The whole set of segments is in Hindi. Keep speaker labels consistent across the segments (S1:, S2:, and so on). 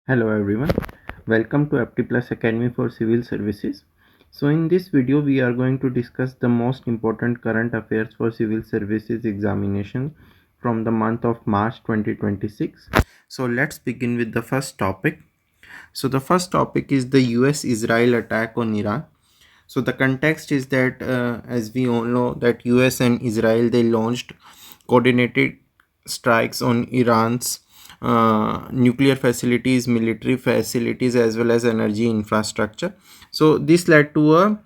S1: Hello everyone, welcome to Apti Plus Academy for Civil Services. So in this video we are going to discuss the most important current affairs for civil services examination from the month of March 2026. So let's begin with the first topic. So the first topic is the US Israel attack on Iran. So the context is that as we all know that US and Israel they launched coordinated strikes on Iran's nuclear facilities, military facilities, as well as energy infrastructure. So this led to a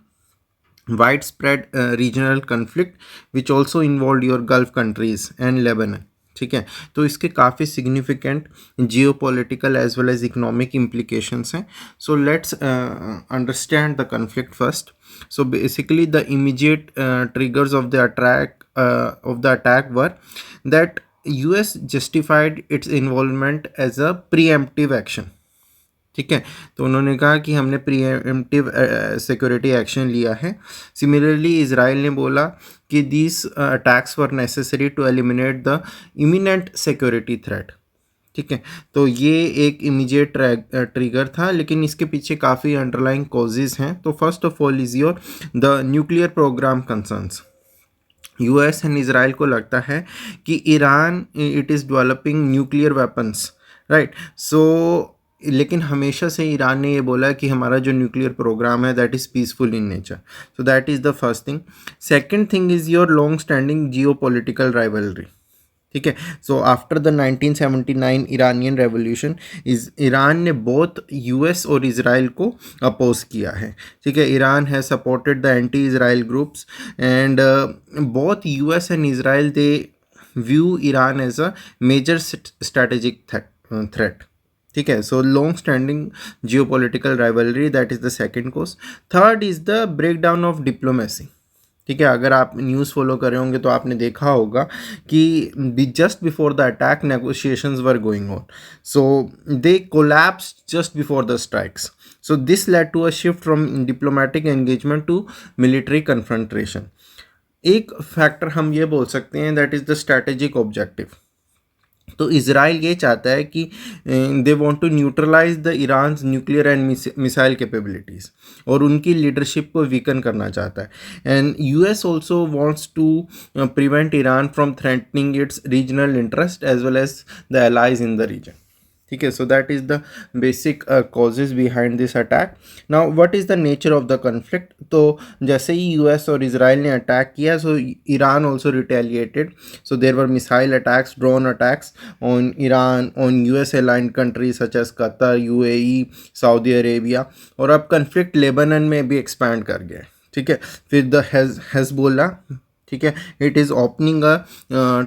S1: widespread regional conflict which also involved your Gulf countries and Lebanon. ठीक है, तो इसके काफ़ी significant geo political as well as economic implications हैं. So let's understand the conflict first. So basically the immediate triggers of the attack were that US justified its involvement as a preemptive action. ठीक है, तो उन्होंने कहा कि हमने प्रीएम्प्टिव सिक्योरिटी एक्शन लिया है. सिमिलरली इसराइल ने बोला कि these attacks were necessary to eliminate the imminent security threat. ठीक है, तो ये एक इमीडिएट ट्रिगर था, लेकिन इसके पीछे काफ़ी अंडरलाइंग कॉजेज हैं. तो first of all is your the nuclear program concerns. US and Israel को लगता है कि Iran it is developing nuclear weapons, right. So लेकिन हमेशा से ईरान ने ये बोला कि हमारा जो न्यूक्लियर प्रोग्राम है that is peaceful in nature. So that is the first thing. Second thing is your long standing geopolitical rivalry. ठीक है, so after the 1979 Iranian revolution Iran ने बहुत यूएस और इसराइल को अपोज किया है. ठीक है, Iran has supported the anti Israel groups and both US and Israel they view Iran as a major strategic threat. ठीक है, so long standing geopolitical rivalry that is the second cause. Third is the breakdown of diplomacy. ठीक है, अगर आप न्यूज़ फॉलो कर रहे होंगे तो आपने देखा होगा कि just before the attack negotiations were going on, so they collapsed just before the strikes. So this led to a shift from diplomatic engagement to military confrontation. एक फैक्टर हम ये बोल सकते हैं that is the strategic objective. तो इसराइल ये चाहता है कि they want to neutralise the Iran nuclear and missile capabilities और उनकी लीडरशिप को वीकन करना चाहता है. And US also wants to prevent Iran from threatening its regional interest as well as the allies in the region. ठीक है, so that is the basic causes behind this attack. Now what is the nature of the conflict. तो जैसे ही यूएस और इसराइल ने अटैक किया so Iran also retaliated. So there were missile attacks, drone attacks on Iran, on US aligned countries such as Qatar, UAE, Saudi Arabia. और अब कन्फ्लिक्ट लेबनान में भी एक्सपैंड कर गया. ठीक है, फिर द हेजबोला. ठीक है, it is opening a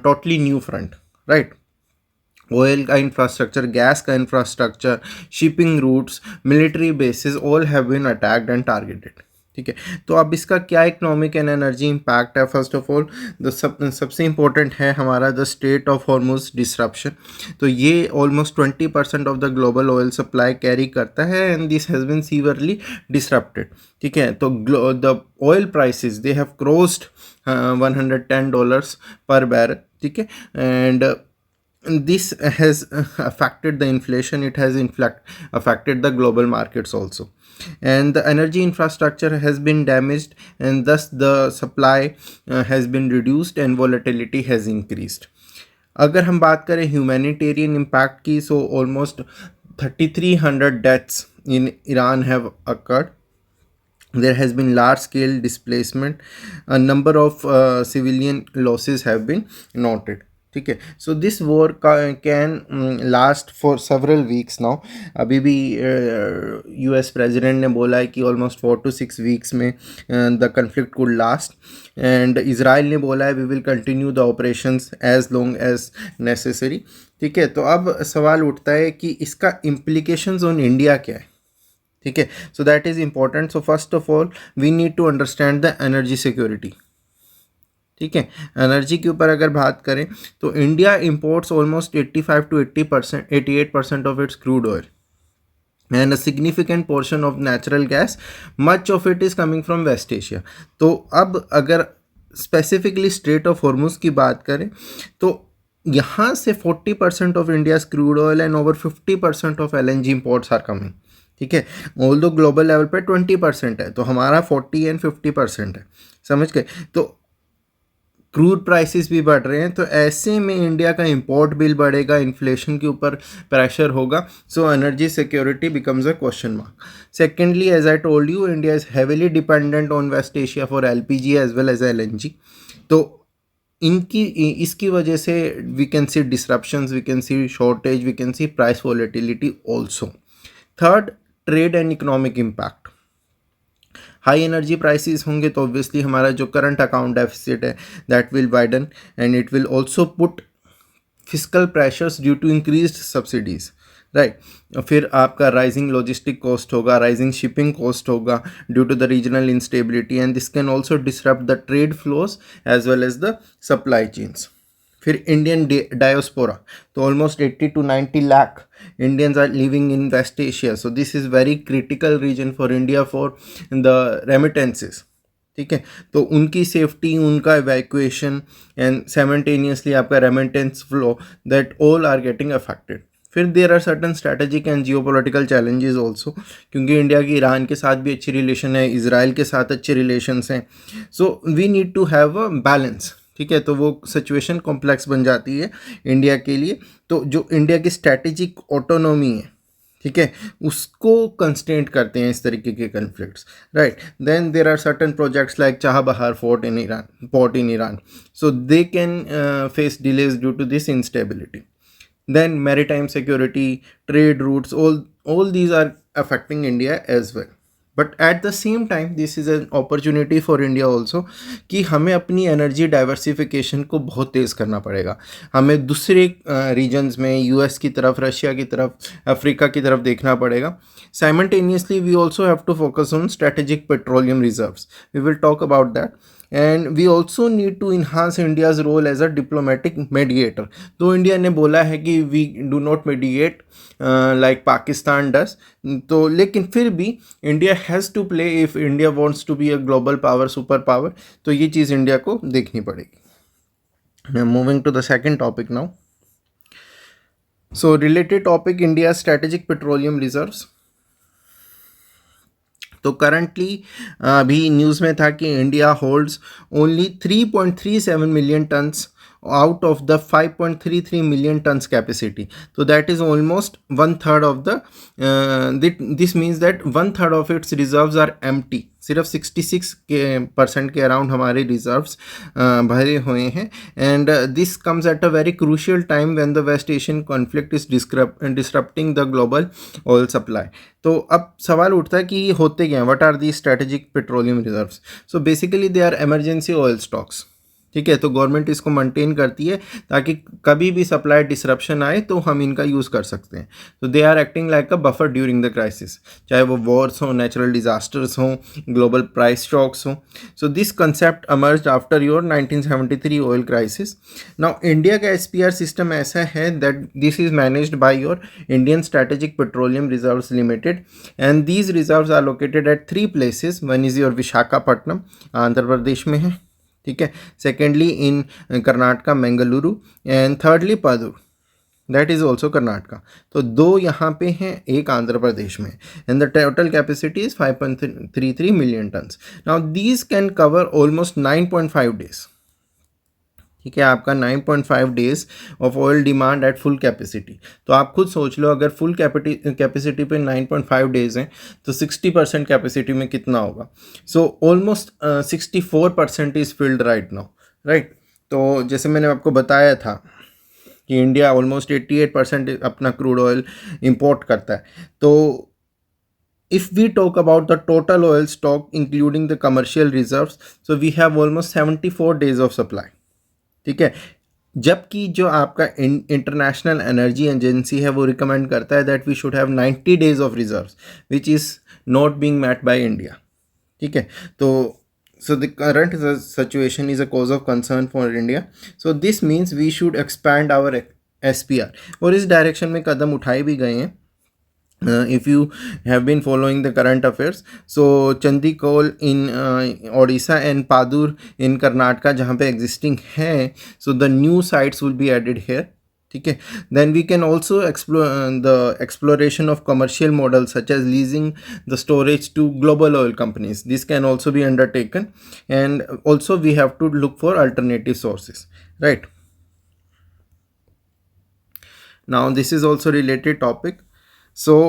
S1: totally new front, right. Oil का इंफ्रास्ट्रक्चर, गैस का infrastructure, shipping routes, military bases all have been attacked and targeted. ठीक है, तो अब इसका क्या इकोनॉमिक एंड एनर्जी इम्पैक्ट है. फर्स्ट ऑफ ऑल सबसे इम्पोर्टेंट है हमारा the strait of Hormuz disruption. तो ये almost 20% of the global oil supply carry करता है and this has been severely disrupted. ठीक है, तो the oil prices they have crossed $110 पर बैरल. ठीक है, and this has affected the inflation. It has in fact affected the global markets also, and the energy infrastructure has been damaged and thus the supply has been reduced and volatility has increased. अगर हम बात करें ह्यूमैनिटेरियन इम्पैक्ट की, so almost 3300 deaths in Iran have occurred. There has been large scale displacement. A number of civilian losses have been noted. ठीक है, so this war can last for several weeks now. अभी भी यूएस प्रेसिडेंट ने बोला है कि ऑलमोस्ट 4 to 6 weeks में the conflict could last. And Israel ने बोला है we will continue the operations as long as necessary. ठीक है, तो अब सवाल उठता है कि इसका इम्प्लीकेशंस ऑन इंडिया क्या है. ठीक है, so that is important. So first of all we need to understand the energy security. ठीक है, एनर्जी के ऊपर अगर बात करें तो India imports almost 85 to 80%, 88% of its crude oil and a significant portion of natural gas. Much of it is coming from West Asia. तो अब अगर स्पेसिफिकली स्ट्रेट ऑफ हॉर्मुज की बात करें तो यहाँ से 40% of India's crude oil and over 50% of LNG imports are coming, ठीक है। ऑल दो ग्लोबल लेवल पे 20% है, तो हमारा 40 एंड 50% है, समझ गए। तो क्रूड प्राइसेस भी बढ़ रहे हैं, तो ऐसे में इंडिया का इंपोर्ट बिल बढ़ेगा, इन्फ्लेशन के ऊपर प्रेशर होगा, so energy security becomes a question mark. Secondly, as I told you, India is heavily dependent on West Asia for LPG as well as LNG। तो इनकी इसकी वजह से we can see disruptions, we can see shortage, we can see price volatility also. Third, trade and economic impact. High energy prices होंगे तो ऑब्वियसली हमारा जो करंट अकाउंट डेफिसिट है that will widen, and it will also put fiscal pressures due to increased subsidies, right. फिर आपका राइजिंग लॉजिस्टिक कॉस्ट होगा, राइजिंग शिपिंग कॉस्ट होगा due to the regional instability, and this can also disrupt the trade flows as well as the supply chains. फिर इंडियन डायोस्पोरा, तो almost 80 to 90 lakh Indians are living in West Asia, so this is very critical region for India for the remittances, ठीक है। तो उनकी सेफ्टी, उनका इवैक्यूएशन एंड साइमल्टेनियसली आपका remittance flow, that all are getting affected. फिर there are certain strategic and geopolitical challenges also, क्योंकि इंडिया की ईरान के साथ भी अच्छी रिलेशन है, इसराइल के साथ अच्छे रिलेशंस हैं, so we need to have a balance, ठीक है। तो वो सिचुएशन कॉम्प्लेक्स बन जाती है इंडिया के लिए। तो जो इंडिया की स्ट्रैटेजिक ऑटोनॉमी है, ठीक है, उसको कंस्टेंट करते हैं इस तरीके के conflicts, right. Then there are certain projects like Chabahar port in Iran, so they can face delays due to this instability. Then maritime security, trade routes, all these are affecting India as well. But at the same time, this is an opportunity for India also कि हमें अपनी एनर्जी डाइवर्सिफिकेशन को बहुत तेज़ करना पड़ेगा। हमें दूसरे रीजन्स में, US की तरफ, रशिया की तरफ, अफ्रीका की तरफ देखना पड़ेगा। Simultaneously, we also have to focus on strategic petroleum reserves. We will talk about that. And we also need to enhance India's role as a diplomatic mediator. तो इंडिया ने बोला है कि we do not mediate like Pakistan does, तो लेकिन फिर भी India has to play if India wants to be a global power, super power, तो ये चीज़ इंडिया को देखनी पड़ेगी। Moving to the second topic now. So related topic, India strategic petroleum reserves. तो करंटली अभी न्यूज़ में था कि India holds only 3.37 million tons out of the 5.33 million tons capacity, so that is almost one third of the this means that one third of its reserves are empty. सिर्फ 66% के अराउंड हमारे रिजर्व्स भरे हुए हैं, and this comes at a very crucial time when the West Asian conflict is disrupting the global oil supply. तो अब सवाल उठता है कि होते क्या हैं, what are the strategic petroleum reserves. So basically they are emergency oil stocks, ठीक है। तो गवर्नमेंट इसको मेंटेन करती है ताकि कभी भी सप्लाई डिसरप्शन आए तो हम इनका यूज़ कर सकते हैं। तो they are acting like a buffer during the crisis, चाहे वो वॉर्स हों, नेचुरल डिजास्टर्स हों, ग्लोबल प्राइस शॉक्स हों। So this concept emerge after your 1973 oil crisis. Now India का SPR सिस्टम ऐसा है that this is managed by your Indian strategic petroleum reserves limited, and these reserves are located at 3 places. One is your Visakhapatnam, Andhra Pradesh में है, ठीक है। Secondly in Karnataka, Mangaluru, and thirdly Padur, that is also Karnataka. तो 2 यहाँ पे हैं, एक आंध्र प्रदेश में, and the total capacity is 5.33 million tons. Now these can cover almost 9.5 days, ठीक है। आपका 9.5 days of oil demand at full capacity. तो आप खुद सोच लो, अगर फुल कैपेसिटी पे 9.5 डेज हैं तो 60% कैपेसिटी में कितना होगा। So almost 64% is filled right now, right. तो जैसे मैंने आपको बताया था कि इंडिया ऑलमोस्ट 88% अपना क्रूड ऑयल इम्पोर्ट करता है। तो if we talk about the total oil stock including the commercial reserves, so we have almost 74 days of supply, ठीक है। जबकि जो आपका इंटरनेशनल एनर्जी एजेंसी है वो रिकमेंड करता है that we should have 90 days of reserves, which is not being met by India, ठीक है। तो so the current situation is a cause of concern for India, so this means we should expand our SPR, और इस डायरेक्शन में कदम उठाए भी गए हैं। if you have been following the current affairs, so Chandikol in Odisha and Padur in Karnataka जहाँ पे existing है, so the new sites will be added here. ठीक है. Then we can also explore the exploration of commercial models such as leasing the storage to global oil companies. This can also be undertaken, and also we have to look for alternative sources, right? Now this is also related topic. So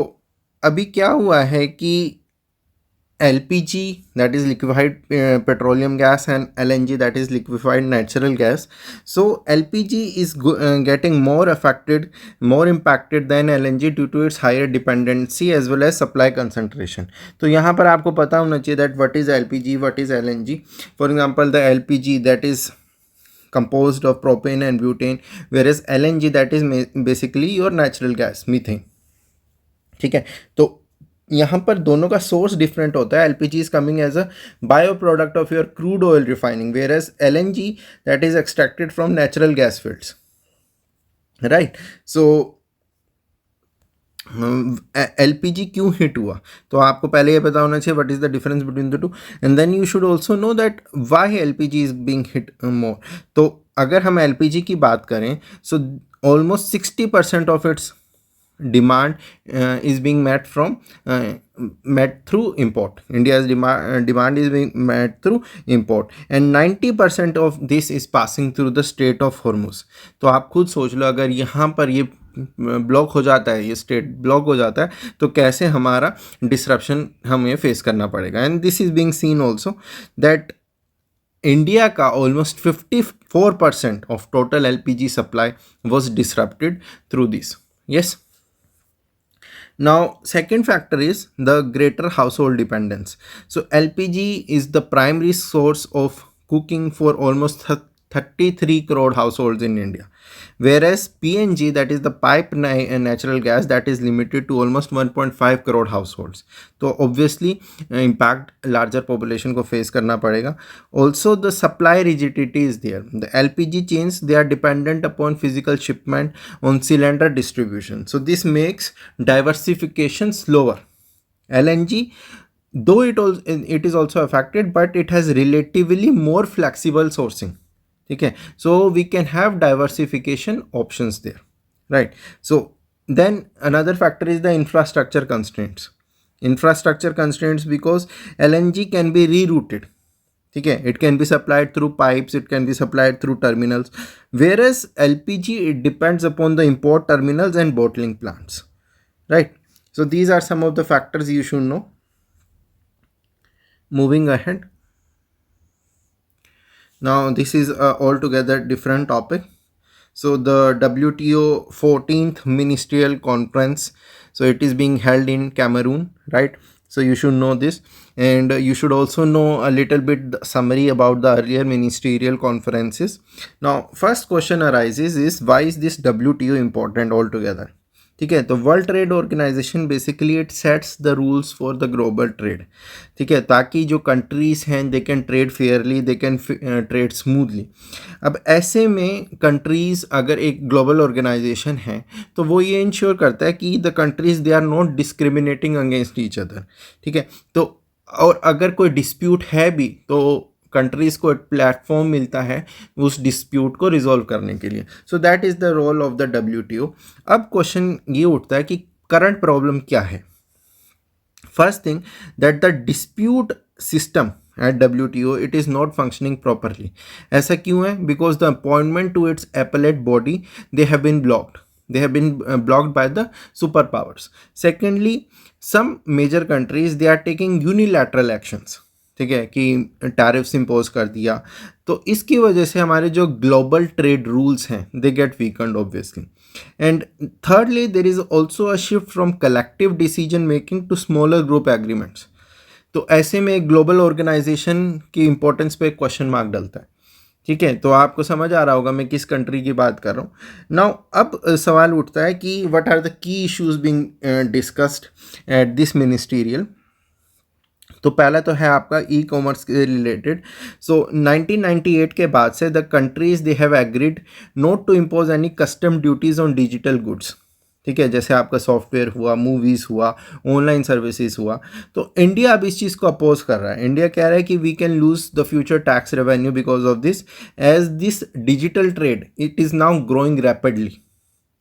S1: अभी क्या हुआ है कि LPG, that is liquefied petroleum gas, and LNG, that is liquefied natural gas. So LPG is getting more affected, more impacted than LNG due to its higher dependency as well as supply concentration. तो यहाँ पर आपको पता होना चाहिए that what is LPG, what is LNG. For example, the LPG, that is composed of propane and butane, whereas LNG, that is basically your natural gas, methane. ठीक है. तो यहाँ पर दोनों का सोर्स डिफरेंट होता है. LPG is coming as a bio product of your crude oil refining, where as LNG that is extracted from natural gas fields, right. So LPG क्यों हिट हुआ, तो आपको पहले ये पता होना चाहिए what is the difference between the two, and then you should also know that why LPG is being hit more. तो अगर हम एलपीजी की बात करें, so almost 60% of its demand is being met through import. India's demand is being met through import, and 90% of this is passing through the Strait of Hormuz. तो आप खुद सोच लो, अगर यहाँ पर ये ब्लॉक हो जाता है, ये स्टेट ब्लॉक हो जाता है, तो कैसे हमारा डिसरप्शन हमें फेस करना पड़ेगा. And this is being seen also that India का almost 54% of total LPG supply was disrupted through this. Yes. Now, second factor is the greater household dependence. So LPG is the primary source of cooking for almost 33 crore households in India, whereas PNG, that is the pipe natural gas, that is limited to almost 1.5 crore households. तो obviously impact larger population को face करना पड़ेगा. Also the supply rigidity is there. The LPG chains, they are dependent upon physical shipment on cylinder distribution. So this makes diversification slower. LNG, though it is also affected, but it has relatively more flexible sourcing. ठीक है. So we can have diversification options there, right? So then another factor is the infrastructure constraints. Because LNG can be rerouted. ठीक है. It can be supplied through pipes, it can be supplied through terminals, whereas LPG, it depends upon the import terminals and bottling plants, right? So these are some of the factors you should know. Moving ahead. Now this is a altogether different topic. So the WTO 14th Ministerial Conference, so it is being held in Cameroon, right? So you should know this, and you should also know a little bit summary about the earlier ministerial conferences. Now first question arises is, why is this WTO important altogether? ठीक है. तो World Trade Organization basically it sets the rules for the global trade. ठीक है. ताकि जो कंट्रीज़ हैं they can trade fairly, they can trade smoothly. अब ऐसे में कंट्रीज़, अगर एक ग्लोबल ऑर्गेनाइजेशन है, तो वो ये इंश्योर करता है कि the countries they are not discriminating against each other. ठीक है. तो और अगर कोई डिस्प्यूट है भी, तो कंट्रीज़ को एक प्लेटफॉर्म मिलता है उस डिस्प्यूट को रिजॉल्व करने के लिए. So that is the role of the WTO. अब क्वेश्चन ये उठता है कि करंट प्रॉब्लम क्या है. First thing, that the dispute system at WTO, it is not functioning properly. ऐसा क्यों है? Because the appointment to its appellate body, they have been blocked. They have been blocked by the superpowers. Secondly, some major countries, they are taking unilateral actions. ठीक है, कि टैरिफ्स इम्पोज कर दिया, तो इसकी वजह से हमारे जो ग्लोबल ट्रेड रूल्स हैं they get weakened obviously. And thirdly, there is also a shift from collective decision making to smaller group agreements. तो ऐसे में ग्लोबल ऑर्गेनाइजेशन की इंपॉर्टेंस पे क्वेश्चन मार्क डलता है. ठीक है. तो आपको समझ आ रहा होगा मैं किस कंट्री की बात कर रहा हूँ. नाउ अब सवाल उठता है कि what are the key issues being discussed at this ministerial. तो पहला तो है आपका ई कॉमर्स के रिलेटेड. सो 1998 के बाद से the countries they have agreed not to impose any custom duties on digital goods. ठीक है, जैसे आपका सॉफ्टवेयर हुआ, मूवीज़ हुआ, ऑनलाइन सर्विसेज हुआ। तो इंडिया अब इस चीज़ को अपोज कर रहा है। इंडिया कह रहा है कि we can lose the future tax revenue because of this, as this digital trade it is now growing rapidly.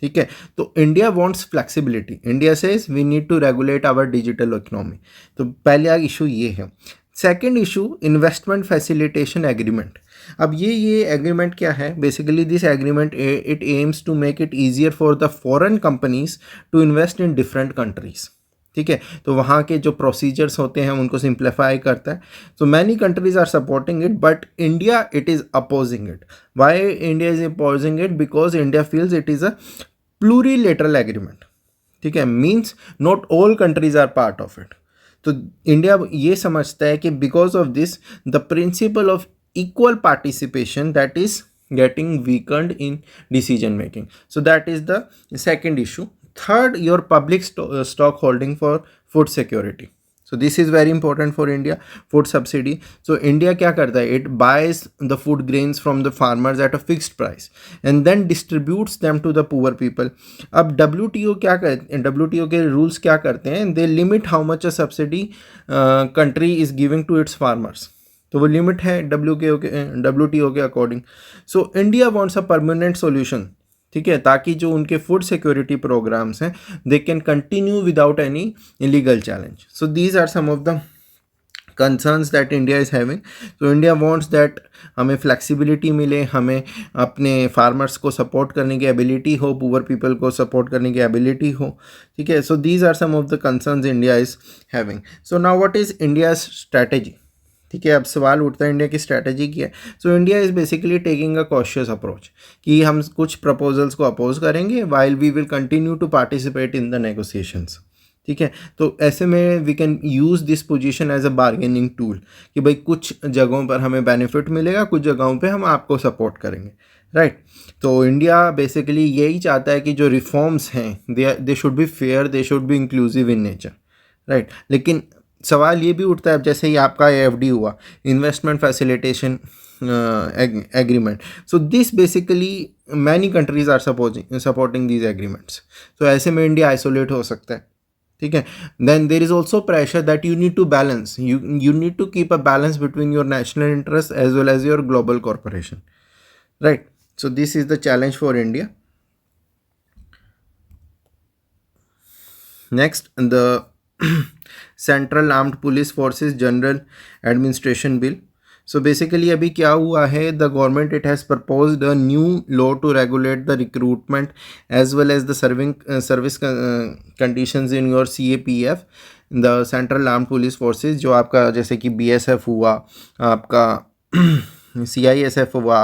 S1: ठीक है, तो India wants flexibility. India says we need to regulate our digital economy. तो पहला इशू ये है। Second issue, investment facilitation agreement. अब ये एग्रीमेंट क्या है? Basically this agreement it aims to make it easier for the foreign companies to invest in different countries. ठीक है, तो वहाँ के जो प्रोसीजर्स होते हैं उनको सिंप्लीफाई करता है। So many countries are supporting it, but India it is opposing it. Why India is opposing it? Because India feels it is a plurilateral agreement. ठीक है, means not all countries are part of it. तो इंडिया ये समझता है कि because of this the principle of equal participation that is getting weakened in decision making. So that is the second issue. Third, your public stock holding for food security. So this is very important for India. Food subsidy. So India क्या करता है? It buys the food grains from the farmers at a fixed price and then distributes them to the poor people. अब WTO क्या करते हैं? WTO के rules क्या करते हैं? They limit how much a subsidy country is giving to its farmers. तो वो लिमिट है WTO के according. So India wants a permanent solution. ठीक है, ताकि जो उनके फूड सिक्योरिटी प्रोग्राम्स हैं they can continue without any illegal challenge. So these are some of the concerns that India is having. तो इंडिया वांट्स दैट हमें फ्लेक्सिबिलिटी मिले, हमें अपने फार्मर्स को सपोर्ट करने की एबिलिटी हो, पुअर पीपल को सपोर्ट करने की एबिलिटी हो। ठीक है, so these are some of the concerns India is having. So now what is India's strategy? ठीक है, अब सवाल उठता है इंडिया की स्ट्रैटेजी क्या है। So India is basically taking a cautious approach कि हम कुछ प्रपोजल्स को अपोज करेंगे while we will continue to participate in the negotiations. ठीक है, तो ऐसे में we can use this position as a bargaining tool कि भाई कुछ जगहों पर हमें बेनिफिट मिलेगा, कुछ जगहों पे हम आपको सपोर्ट करेंगे। राइट, तो इंडिया बेसिकली यही चाहता है कि जो रिफॉर्म्स हैं they should be fair, they should be inclusive in nature. Right, लेकिन सवाल ये भी उठता है, अब जैसे ही आपका एफडी हुआ, investment facilitation agreement. So this basically many countries are supporting these agreements. तो ऐसे में इंडिया आइसोलेट हो सकता है। ठीक है, then there is also pressure that you need to balance, you need to keep a balance between your national interest as well as your global cooperation. Right, so this is the challenge for India. Next, the Central Armed Police Forces General Administration Bill. सो बेसिकली अभी क्या हुआ है, the government it has proposed a new law to regulate the recruitment as well as the service conditions in your CAPF, the Central Armed Police forces, जो आपका जैसे कि BSF हुआ, आपका CISF हुआ,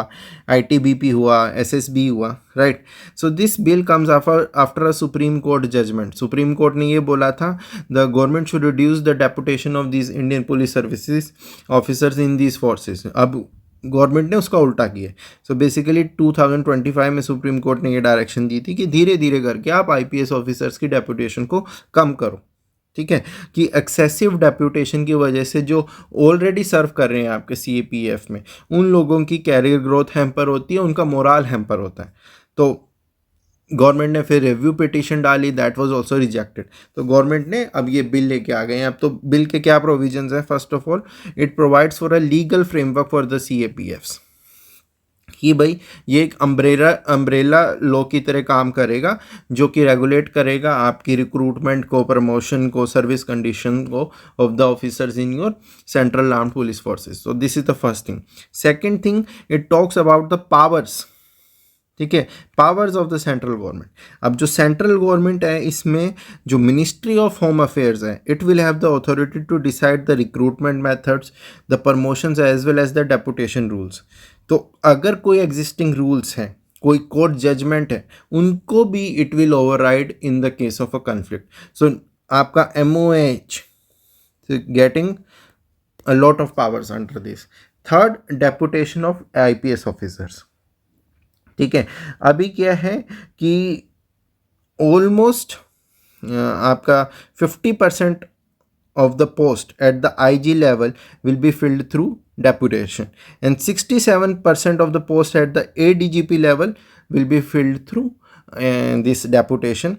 S1: ITBP हुआ, SSB हुआ। Right, so this bill comes after a Supreme court judgment. Supreme court ने ये बोला था the government should reduce the deputation of this Indian Police Services officers in these forces. अब गवर्नमेंट ने उसका उल्टा किया। सो बेसिकली 2025 में सुप्रीम कोर्ट ने ये डायरेक्शन दी थी कि धीरे धीरे करके आप IPS ऑफिसर्स की डेपुटेशन को कम करो। ठीक है, कि एक्सेसिव डेप्यूटेशन की वजह से जो ऑलरेडी सर्व कर रहे हैं आपके CAPF में, उन लोगों की कैरियर ग्रोथ हैम्पर होती है, उनका मोराल हैम्पर होता है। तो गवर्नमेंट ने फिर रिव्यू पिटीशन डाली, दैट वाज आल्सो रिजेक्टेड। तो गवर्नमेंट ने अब ये बिल लेके आ गए हैं। अब तो बिल के क्या प्रोविजंस हैं? First of all, it provides for a legal framework for the CAPFs कि भाई ये एक अम्ब्रेला लॉ की तरह काम करेगा, जो कि रेगुलेट करेगा आपकी रिक्रूटमेंट को, प्रमोशन को, सर्विस कंडीशन को of the officers in your Central Armed Police Forces. So this is the first thing. Second thing, it talks about the powers. ठीक है, powers of the central government. अब जो सेंट्रल गवर्नमेंट है, इसमें जो मिनिस्ट्री ऑफ होम अफेयर्स है, it will have the authority to decide the recruitment methods, the promotions as well as the deputation rules. तो अगर कोई एग्जिस्टिंग रूल्स हैं, कोई कोर्ट जजमेंट है, उनको भी it will override in the case of a conflict. So आपका MOH getting a lot of powers under this. Third, deputation of IPS officers. ठीक है, अभी क्या है कि ऑलमोस्ट आपका 50% of the post at the IG level will be filled through deputation, and 67% of the post at the ADGP level will be filled through this deputation.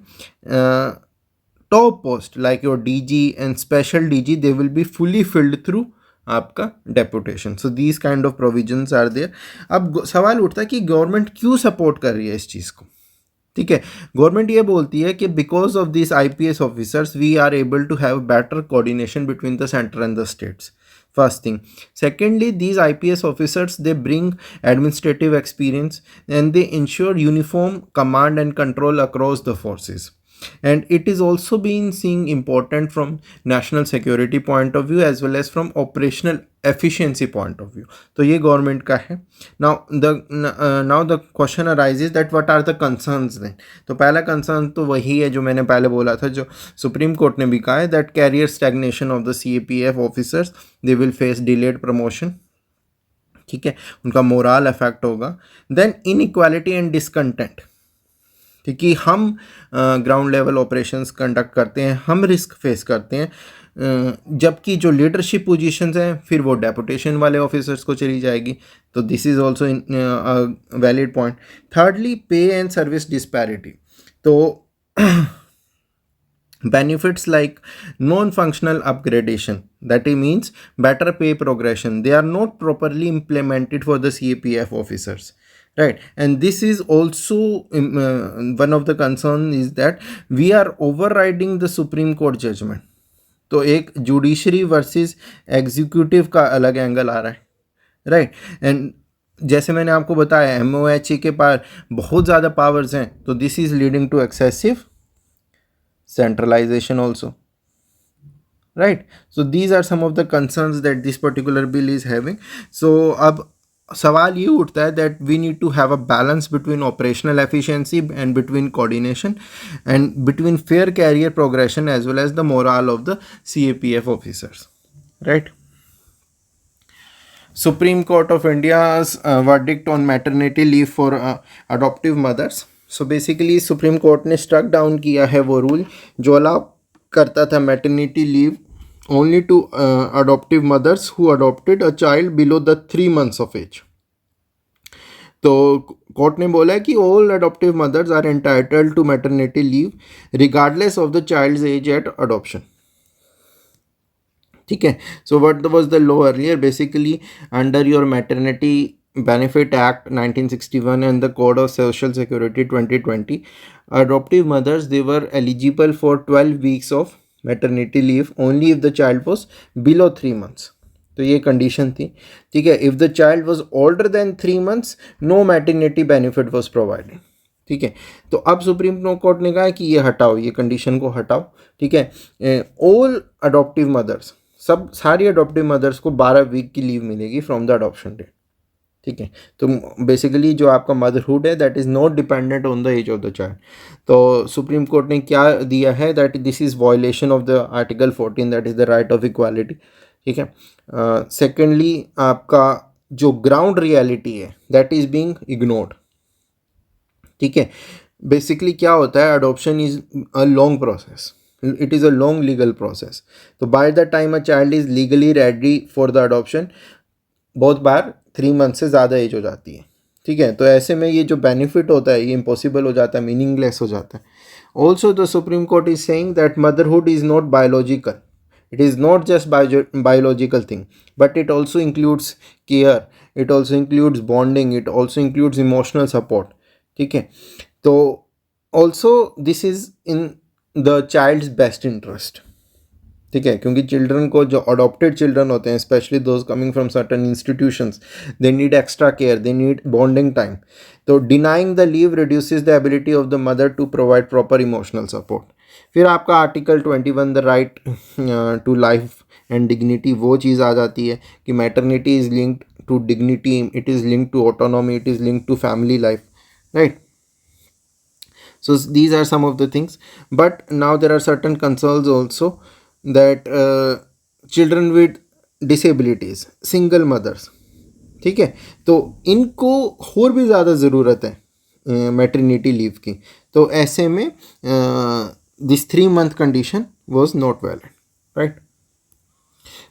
S1: Top post like your DG and special DG, they will be fully filled through आपका deputation. So these kind of provisions are there. अब सवाल उठता है कि गवर्नमेंट क्यों सपोर्ट कर रही है इस चीज़ को. ठीक है, गवर्नमेंट ये बोलती है कि because of this IPS officers we are able to have better coordination between the centre and the states. First thing. Secondly, these IPS officers, they bring administrative experience and they ensure uniform command and control across the forces. And it is also being seen important from national security point of view as well as from operational efficiency point of view. तो ये गवर्नमेंट का है. now the question arises that what are the concerns then. तो पहला कंसर्न तो वही है जो मैंने पहले बोला था, जो सुप्रीम कोर्ट ने भी कहा है, that career stagnation of the CAPF officers, they will face delayed promotion. ठीक है, उनका मोरल अफेक्ट होगा. देन इनइक्वालिटी एंड डिसकंटेंट, क्योंकि हम ग्राउंड लेवल ऑपरेशंस कंडक्ट करते हैं, हम रिस्क फेस करते हैं, जबकि जो लीडरशिप पोजीशंस हैं फिर वो डेपुटेशन वाले ऑफिसर्स को चली जाएगी. तो this is also valid point. Thirdly, पे एंड सर्विस डिस्पैरिटी. तो benefits like non-functional upgradation, that means better pay progression, they are not properly implemented for the CAPF officers, right? And this is also one of the concern is that we are overriding the Supreme Court judgment. तो एक जुडिशरी वर्सेस एग्जीक्यूटिव का अलग एंगल आ रहा है, राइट? एंड जैसे मैंने आपको बताया MOH के पास बहुत ज़्यादा पावर्स हैं, तो this is leading to excessive centralization also, right? So these are some of the concerns that this particular bill is having. So अब सवाल ये उठता है that we need to have a balance between operational efficiency and between coordination and between fair career progression as well as the morale of the CAPF officers, right? Supreme Court of India's verdict on maternity leave for adoptive mothers. सो बेसिकली सुप्रीम कोर्ट ने स्ट्रक डाउन किया है वो रूल जो अलाउ करता था maternity leave only to adoptive mothers who adopted a child below the 3 months of age. तो कोर्ट ने बोला है कि all adoptive mothers are entitled to maternity leave regardless of the child's age at adoption. ठीक है, so what was the law earlier, basically under your maternity Benefit Act 1961 and the Code of Social Security 2020, adoptive mothers, they were eligible for 12 weeks of maternity leave only if the child was below 3 months. तो ये कंडीशन थी. ठीक है, if the child was older than 3 months no maternity benefit was provided. ठीक है, तो अब सुप्रीम कोर्ट ने कहा कि ये हटाओ, ये कंडीशन को हटाओ. ठीक है, ऑल अडॉप्टिव मदर्स, सब सारी अडॉप्टिव मदर्स को 12 वीक की लीव मिलेगी फ्रॉम द अडॉप्शन डेट. ठीक है, तो बेसिकली जो आपका मदरहुड है that is not dependent on the age of the child. तो सुप्रीम कोर्ट ने क्या दिया है that this is violation of the article 14 that is the right of equality. ठीक है, सेकेंडली आपका जो ग्राउंड रियलिटी है दैट इज़ बीइंग इग्नोर्ड. ठीक है, बेसिकली क्या होता है, adoption is a long process, it is a long legal process. तो by the time a child is legally ready for the adoption बहुत बार 3 months से ज़्यादा एज हो जाती है. ठीक है, तो ऐसे में ये जो बेनिफिट होता है ये इम्पॉसिबल हो जाता है, मीनिंगलेस हो जाता है. Also the Supreme Court is saying that motherhood is not biological, it is not just biological thing but it also includes care, it also includes bonding, it also includes emotional support. ठीक है, तो also this is in the child's best interest. ठीक है, क्योंकि चिल्ड्रन को जो अडॉप्टेड चिल्ड्रन होते हैं specially those coming from certain institutions, they need extra care, they need bonding time. तो denying the leave reduces the ability of the mother to provide proper emotional support. फिर आपका article 21 the right to life and dignity, वो चीज़ आ जाती है कि maternity is linked to dignity, it is linked to autonomy, it is linked to family life, right? So these are some of the things, but now there are certain concerns also that children with disabilities, single mothers, ठीक है, तो इनको और भी ज़्यादा ज़रूरत है मैटरनिटी लीव की. तो ऐसे में this 3 month condition was not valid, right?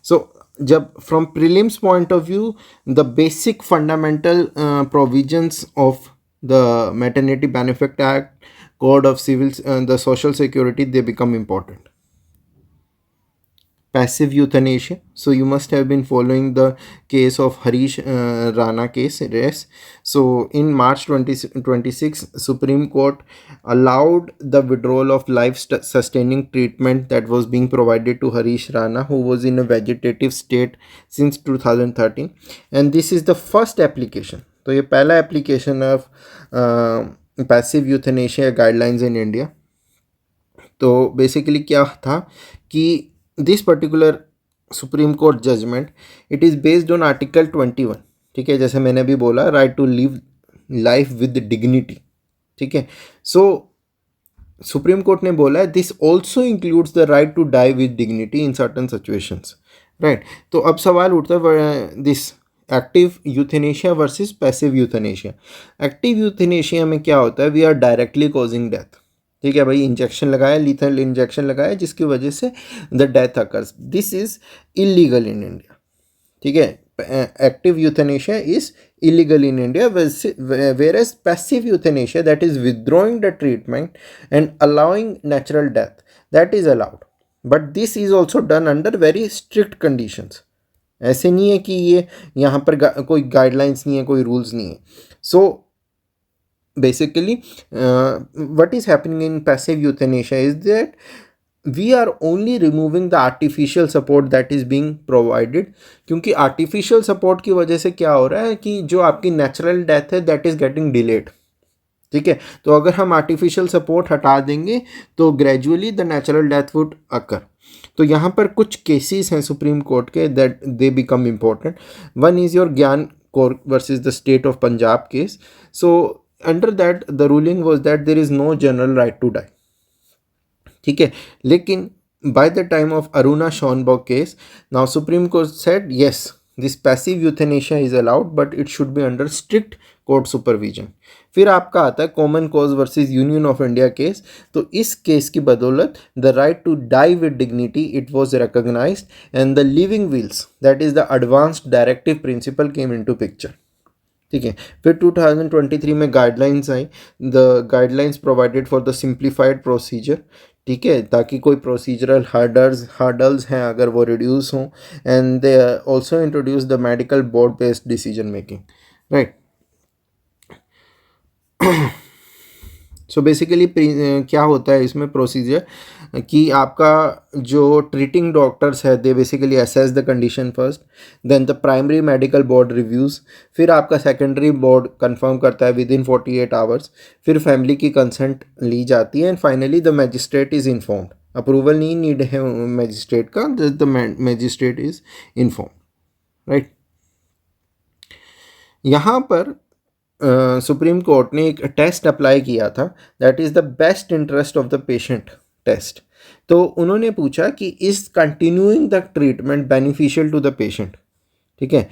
S1: So जब from prelims point of view the basic fundamental provisions of the Maternity Benefit Act, Code of Civil, the Social Security, they become important. Passive euthanasia. So you must have been following the case of Harish Rana case. Yes. So in March 2026, Supreme Court allowed the withdrawal of life-sustaining treatment that was being provided to Harish Rana, who was in a vegetative state since 2013, and this is the first application. तो ये पहला application of passive euthanasia guidelines in India. तो बेसिकली क्या था कि this particular supreme court judgment, it is based on article 21. ठीक है, जैसे मैंने भी बोला, right to live life with dignity. ठीक है, सो सुप्रीम कोर्ट ने बोला है this also includes the right to die with dignity in certain situations. Right, तो अब सवाल उठता है this active euthanasia versus passive euthanasia. Active euthanasia में क्या होता है, we are directly causing death. ठीक है भाई, इंजेक्शन लगाया, लीथल इंजेक्शन लगाया, जिसकी वजह से the death occurs. This is illegal in India. ठीक है, active euthanasia is illegal in India, whereas passive euthanasia, that is withdrawing the treatment and allowing natural death, that is allowed. But this is also done under very strict conditions. ऐसे नहीं है कि ये यहाँ पर कोई गाइडलाइंस नहीं है, कोई रूल्स नहीं है. सो basically what is happening in passive euthanasia is that we are only removing the artificial support that is being provided. क्योंकि artificial support की वजह से क्या हो रहा है कि जो आपकी natural death है that is getting delayed. ठीक है, तो अगर हम artificial support हटा देंगे तो gradually the natural death would occur. तो यहाँ पर कुछ केसेस हैं सुप्रीम कोर्ट के that they become important. One is your ज्ञान Kaur versus the state of Punjab case. So under that the ruling was that there is no general right to die. ठीक है, लेकिन by the time of Aruna Schonberg case, now Supreme Court said yes, this passive euthanasia is allowed but it should be under strict court supervision. फिर आपका आता है common cause versus union of India case. तो इस केस की बदौलत the right to die with dignity it was recognised and the living wills, that is the advanced directive principle, came into picture. ठीक है, फिर 2023 में गाइडलाइंस आई, the guidelines provided for the simplified procedure. ठीक है, ताकि कोई प्रोसीजरल हार्डल्स हैं अगर वो रिड्यूस हों. And they also introduce the medical board based decision making. Right, so basically क्या होता है इसमें प्रोसीजर कि आपका जो ट्रीटिंग डॉक्टर्स है they basically assess the condition first, then the primary medical board reviews, फिर आपका सेकेंडरी बोर्ड कंफर्म करता है विद इन 48 आवर्स, फिर फैमिली की कंसेंट ली जाती है and finally the magistrate is informed. Approval नहीं नीड है मैजिस्ट्रेट का, the magistrate is inform. Right, यहाँ पर सुप्रीम कोर्ट ने एक टेस्ट अप्लाई किया था, that is the best interest of the patient test. तो उन्होंने पूछा कि is continuing the treatment beneficial to the patient. ठीक है,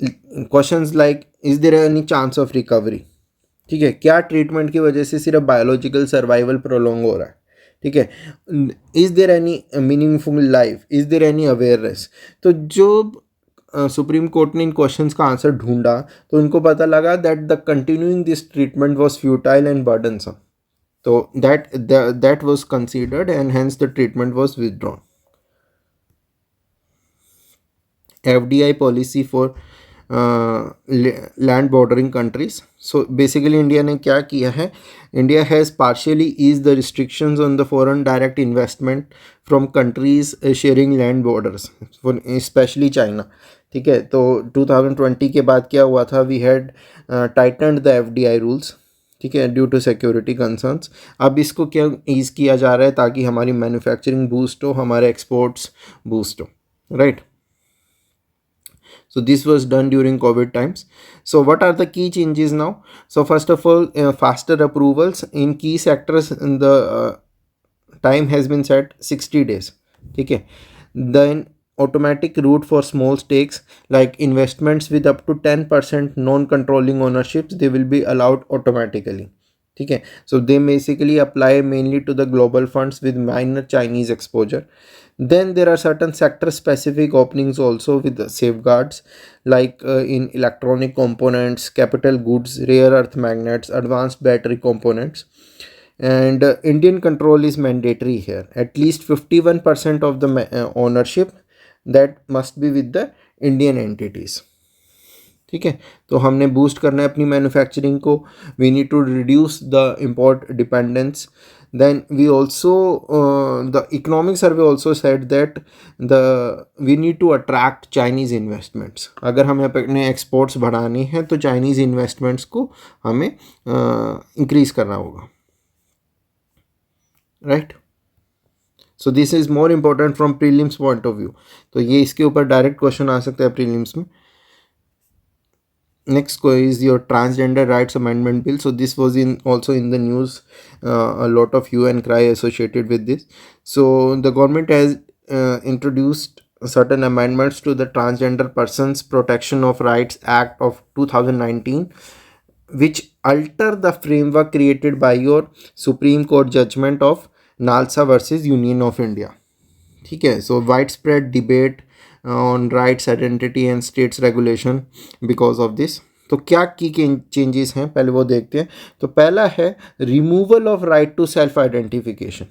S1: questions like is there any chance of recovery. ठीक है, क्या ट्रीटमेंट की वजह से सिर्फ बायोलॉजिकल सर्वाइवल प्रोलॉन्ग हो रहा है. ठीक है, is there any meaningful life, is there any awareness. तो जो सुप्रीम कोर्ट ने इन क्वेश्चंस का आंसर ढूंढा तो उनको पता लगा that the continuing this treatment was futile and burdensome. तो that was considered and hence the treatment was withdrawn. FDI policy for land bordering countries. So basically India ने क्या किया है, India has partially eased the restrictions on the foreign direct investment from countries sharing land borders, especially China. ठीक है, तो 2020 के बाद क्या हुआ था, we had tightened the FDI rules. ठीक है, ड्यू टू सिक्योरिटी कंसर्न्स. अब इसको क्या ईज़ किया जा रहा है ताकि हमारी मैन्युफैक्चरिंग बूस्ट हो, हमारे एक्सपोर्ट्स बूस्ट हो. Right, so this was done during COVID times. So what are the key changes now? So first of all, faster approvals in key sectors in the time has been set 60 days. ठीक है, then automatic route for small stakes like investments with up to 10% non-controlling ownerships, they will be allowed automatically. ठीक है. So they basically apply mainly to the global funds with minor Chinese exposure. Then there are certain sector specific openings also with the safeguards, like in electronic components, capital goods, rare earth magnets, advanced battery components. And Indian control is mandatory here. At least 51% of the ownership that must be with the Indian entities. ठीक है. तो हमने बूस्ट करना है अपनी मैन्युफैक्चरिंग को. We need to reduce the import dependence. Then we also the economic survey also said that we need to attract Chinese investments. अगर हमें अपने एक्सपोर्ट्स बढ़ाने हैं तो चाइनीज़ इन्वेस्टमेंट्स को हमें इंक्रीज करना होगा, right. So this is more important from prelims point of view. तो ये इसके ऊपर डायरेक्ट क्वेश्चन आ सकता है प्रीलिम्स में. Next is your transgender rights amendment bill. So this was also in the news, a lot of hue and cry associated with this. So the government has introduced certain amendments to the Transgender Persons Protection of Rights Act of 2019, which alter the framework created by your Supreme Court judgment of Nalsa versus Union of India. ठीक है. So widespread debate on rights, identity and states regulation because of this. तो क्या की चेंजेस हैं पहले वो देखते हैं. तो पहला है removal of right to self identification.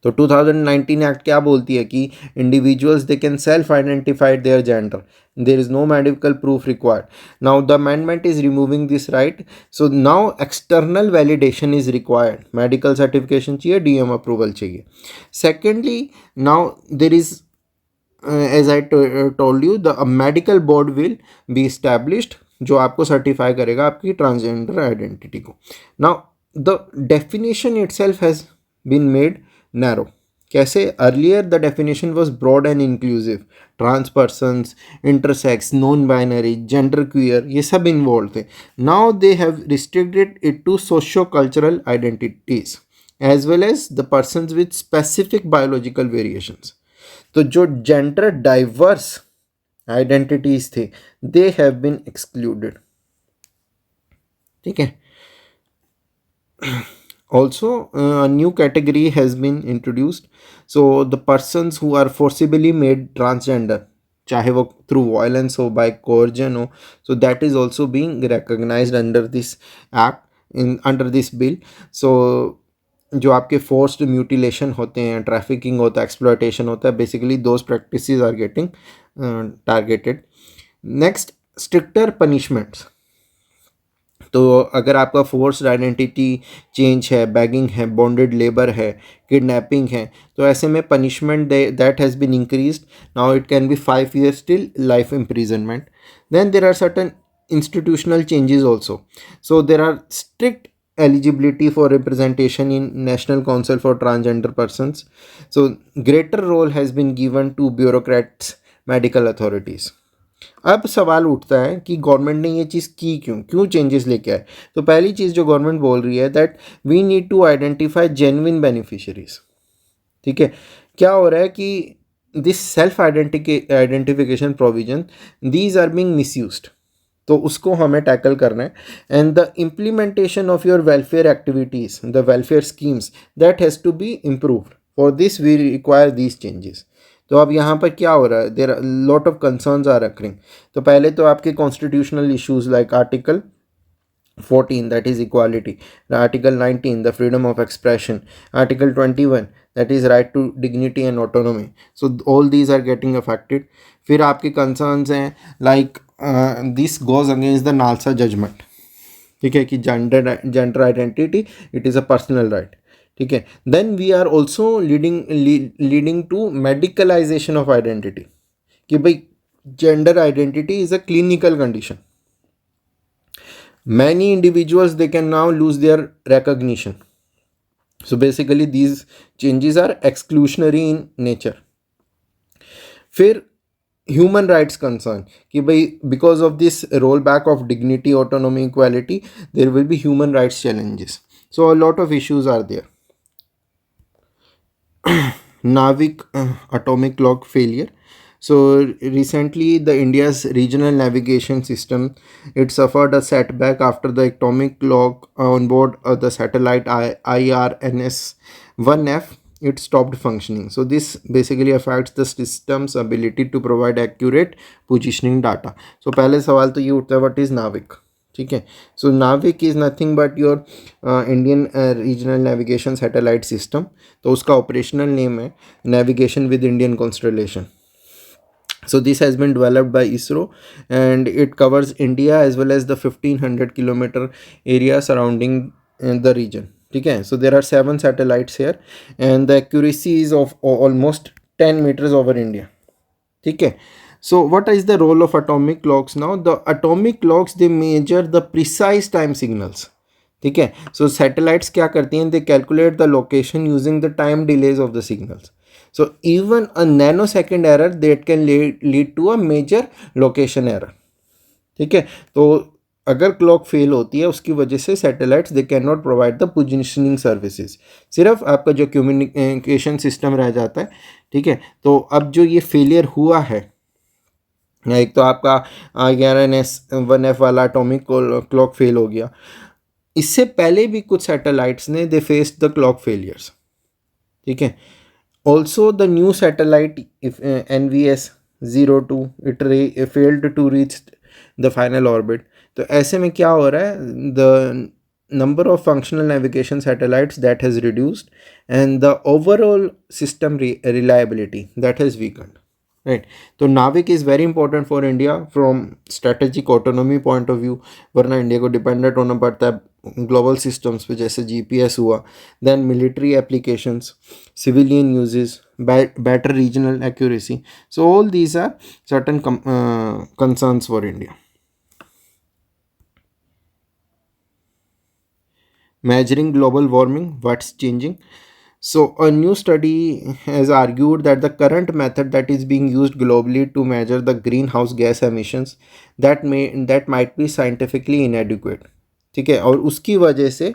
S1: तो 2019 एक्ट क्या बोलती है कि individuals they can self identify their gender, there is no medical proof required. Now the amendment is removing this right. So now external validation is required. Medical certification चाहिए, डीएम अप्रूवल चाहिए. Secondly, now there is as I told you, the medical board will be established जो आपको सर्टिफाई करेगा आपकी ट्रांसजेंडर आइडेंटिटी को. Now the definition itself has been made narrow. कैसे? Earlier the definition was broad and inclusive. Trans persons, intersex, non binary, gender queer, ये सब इन्वॉल्व थे. Now they have restricted it to socio cultural identities as well as the persons with specific biological variations. तो जो जेंडर डाइवर्स आइडेंटिटीज थे दे हैव बीन एक्सक्लूडेड. ठीक है. Also new category has been introduced. So the persons who are forcibly made transgender, चाहे वो थ्रू वायलेंस हो, बाय कोर्जन हो, so that is also being recognised under this act, in under this bill. So जो आपके फोर्स्ड म्यूटिलेशन होते हैं, ट्रैफिकिंग होता है, एक्सप्लॉयटेशन होता है, basically those practices are getting targeted. Next, stricter punishments. तो अगर आपका फोर्स्ड आइडेंटिटी चेंज है, बैगिंग है, बॉन्डेड लेबर है, किडनैपिंग है, तो ऐसे में punishment that has been increased. Now it can be 5 years till life imprisonment. Then there are certain institutional changes also. So there are strict eligibility for representation in National Council for Transgender Persons. So greater role has been given to bureaucrats, medical authorities. अब सवाल उठता है कि गवर्नमेंट ने ये चीज़ की क्यों चेंजेस लेके आए. तो पहली चीज़ जो गवर्नमेंट बोल रही है that we need to identify genuine beneficiaries. ठीक है. क्या हो रहा है कि this self identification provision these are being misused, तो उसको हमें टैकल करना है. And the implementation of your welfare activities, the welfare schemes, that has to be improved. For this we require these changes. तो अब यहाँ पर क्या हो रहा है, there are lot of concerns are occurring. तो पहले तो आपके constitutional issues like article 14 that is equality, article 19 the freedom of expression, article 21 that is right to dignity and autonomy. So all these are getting affected. फिर आपके concerns हैं like this goes against the NALSA judgment. ठीक है, कि gender identity it is a personal right. ठीक है. Then we are also leading to medicalization of identity, कि भाई gender identity is a clinical condition. Many individuals they can now lose their recognition. So basically these changes are exclusionary in nature. फिर human rights concern कि भाई because of this rollback of dignity, autonomy, equality, there will be human rights challenges. So a lot of issues are there. Navik atomic clock failure. So recently, the India's regional navigation system, it suffered a setback after the atomic clock on board the satellite IRNS-1F. It stopped functioning. So this basically affects the system's ability to provide accurate positioning data. So पहले सवाल तो ये उठता है, what is नाविक? ठीक है. सो नाविक is nothing but your Indian regional navigation satellite system. तो उसका ऑपरेशनल नेम है navigation with Indian constellation. So this has been developed by ISRO, and it covers India as well as the 1500-kilometer area surrounding the region. Okay, so there are 7 satellites here, and the accuracy is of almost 10 meters over India. Okay, so what is the role of atomic clocks now? The atomic clocks, they measure the precise time signals. ठीक है. So satellites क्या करती हैं? They calculate the location using the time delays of the signals. So even a nanosecond error that can lead to a major location error. ठीक है. तो अगर क्लॉक फेल होती है उसकी वजह से satellites they can not provide the positioning services. सिर्फ आपका जो कम्युनिकेशन सिस्टम रह जाता है. ठीक है. तो अब जो ये फेलियर हुआ है, एक तो आपका IRNS-1F वाला एटॉमिक क्लॉक फेल हो गया. इससे पहले भी कुछ सैटेलाइट्स ने they faced the clock failures. ठीक है. Also the new satellite NVS-02 it failed to reach the final orbit. तो ऐसे में क्या हो रहा है? The number of functional navigation satellites that has reduced, and the overall system reliability that has weakened. Right. तो NavIC is very important for India from strategic autonomy point of view. वरना इंडिया को डिपेंडेंट होना पड़ता है ग्लोबल सिस्टम्स पे, जैसे GPS हुआ. Then military applications, civilian uses, better regional accuracy. So all these are certain concerns for India. Measuring global warming, what's changing? So a new study has argued that the current method that is being used globally to measure the greenhouse gas emissions, that might be scientifically inadequate. ठीक है. और उसकी वजह से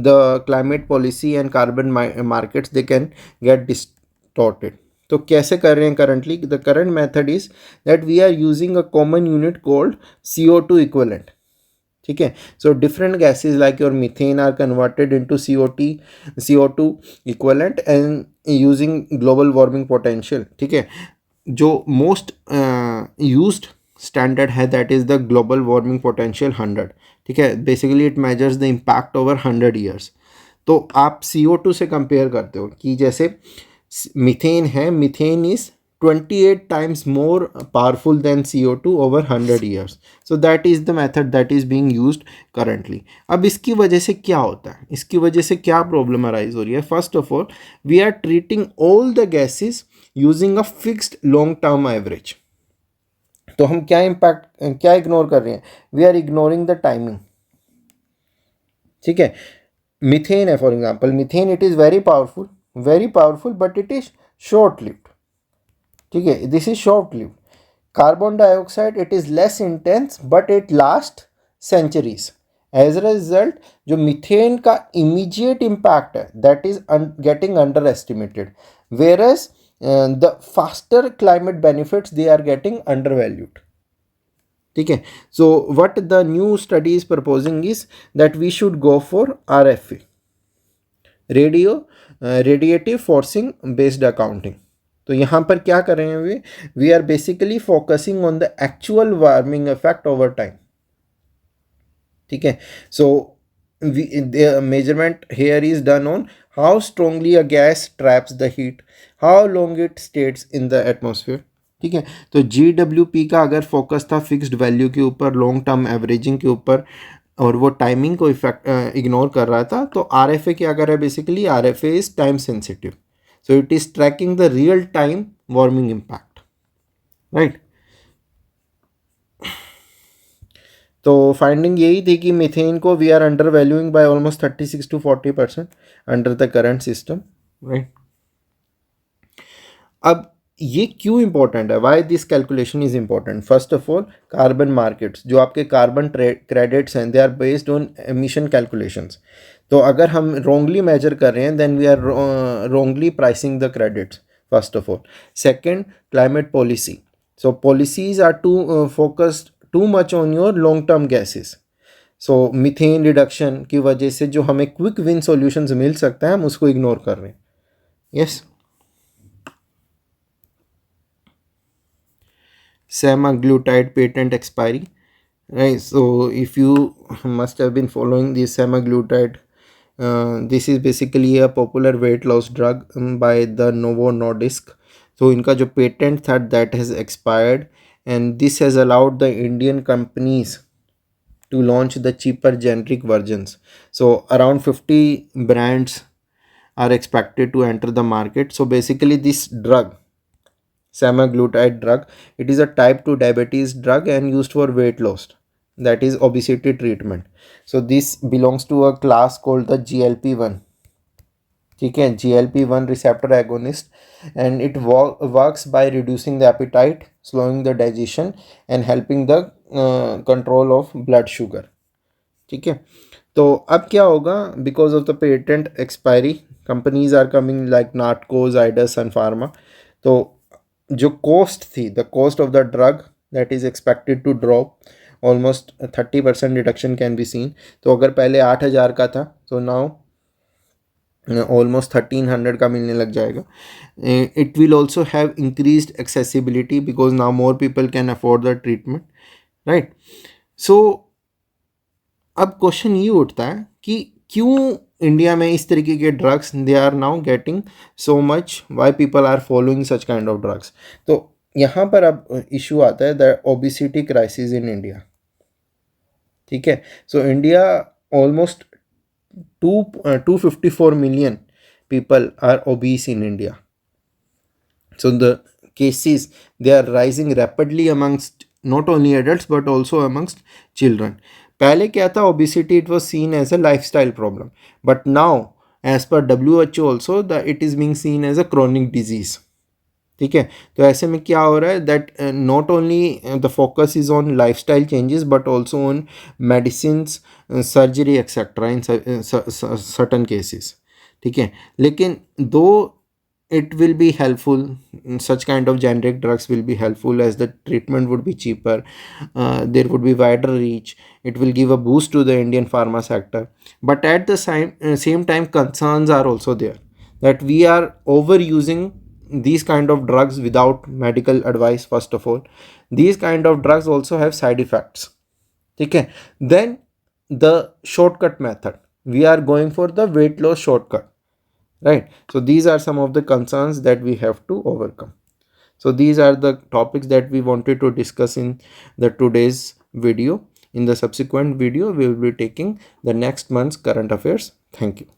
S1: the climate policy and carbon markets they can get distorted. तो कैसे कर रहे हैं currently? The current method is that we are using a common unit called CO2 equivalent. ठीक है. So different gases like your methane are converted into CO2 equivalent and using global warming potential. ठीक है. जो मोस्ट यूज्ड स्टैंडर्ड है that is the global warming potential 100. ठीक है. Basically it measures the impact over 100 years. तो आप CO2 से कंपेयर करते हो कि जैसे मीथेन है, methane is 28 times more powerful than CO2 over 100 years. So that is the method that is being used currently. अब इसकी वजह से क्या होता है? इसकी वजह से क्या प्रॉब्लम अराइज हो रही है? First of all, we are treating all the gases using a fixed long term average. तो हम क्या इग्नोर कर रहे हैं? We are ignoring the timing. ठीक है. मीथेन है for example. Methane it is very powerful but it is short lived. ठीक है. This is short live. Carbon dioxide it is less intense but it last centuries. As a result जो मीथेन का इमीडिएट इम्पैक्ट है that is getting under estimated, whereas the faster climate benefits they are getting under valued. ठीक है. So what the new study is proposing is that we should go for RFA, radiative forcing based accounting. तो यहाँ पर क्या कर रहे हैं? We are basically focusing on the actual warming effect over time. ठीक है. So the measurement here is done on how strongly a gas traps the heat, how long it states in the atmosphere. ठीक है. तो GWP का अगर फोकस था फिक्स्ड वैल्यू के ऊपर, लॉन्ग टर्म एवरेजिंग के ऊपर, और वो टाइमिंग को इग्नोर कर रहा था, तो RFA क्या कर रहा है? Basically RFA is time sensitive. So it is tracking the real time warming impact, right? तो फाइंडिंग यही थी कि मीथेन को we are under valuing by almost 36 to 40% under the current system, right? अब ये क्यों इंपॉर्टेंट है? Why this calculation is important? First of all, carbon markets, जो आपके कार्बन क्रेडिट्स हैं, they are based on emission calculations. तो अगर हम रॉन्गली मेजर कर रहे हैं then we are wrongly pricing the credits. first of all. Second, climate policy. So policies are too focused too much on your long term gases. So methane reduction की वजह से जो हमें क्विक विन सॉल्यूशंस मिल सकता है हम उसको इग्नोर कर रहे हैं. Yes. Semaglutide patent expiry, right? So if you must have been following the semaglutide, this is basically a popular weight loss drug by the Novo Nordisk. So इनका जो patent था that has expired, and this has allowed the Indian companies to launch the cheaper generic versions. So around 50 brands are expected to enter the market. So basically this drug, semaglutide drug, it is a type 2 diabetes drug and used for weight loss, that is obesity treatment. So this belongs to a class called the GLP-1. ठीक है, GLP-1 receptor agonist, and it works by reducing the appetite, slowing the digestion and helping the control of blood sugar. ठीक है. तो अब क्या होगा, because of the patent expiry companies are coming like Natco, Zydus, Sun Pharma. तो जो कॉस्ट थी, the cost of the drug that is expected to drop almost 30% reduction can be seen. तो अगर पहले 8,000 का था तो नाउ ऑलमोस्ट 1300 का मिलने लग जाएगा. It will also have increased accessibility because now more people can afford the treatment, right. So अब क्वेश्चन ये उठता है कि क्यों इंडिया में इस तरीके के drugs they are now getting so much, why people are following such kind of drugs. तो यहाँ पर अब इशू आता है the obesity crisis in India. ठीक है. So India almost 254 million people are obese in India. So the cases, they are rising rapidly amongst not only adults but also amongst children. पहले क्या था, obesity it was seen as a lifestyle problem, but now as per WHO also it is being seen as a chronic disease. ठीक है. तो ऐसे में क्या हो रहा है that not only the focus is on lifestyle changes but also on medicines, surgery etcetera in certain cases. ठीक है. लेकिन दो it will be helpful, such kind of generic drugs will be helpful as the treatment would be cheaper, there would be wider reach, it will give a boost to the Indian pharma sector. But at the same time concerns are also there that we are overusing these kind of drugs without medical advice. First of all, these kind of drugs also have side effects. Okay. Then the shortcut method, we are going for the weight loss shortcut, right? So these are some of the concerns that we have to overcome. So these are the topics that we wanted to discuss in the today's video. In the subsequent video we will be taking the next month's current affairs. Thank you.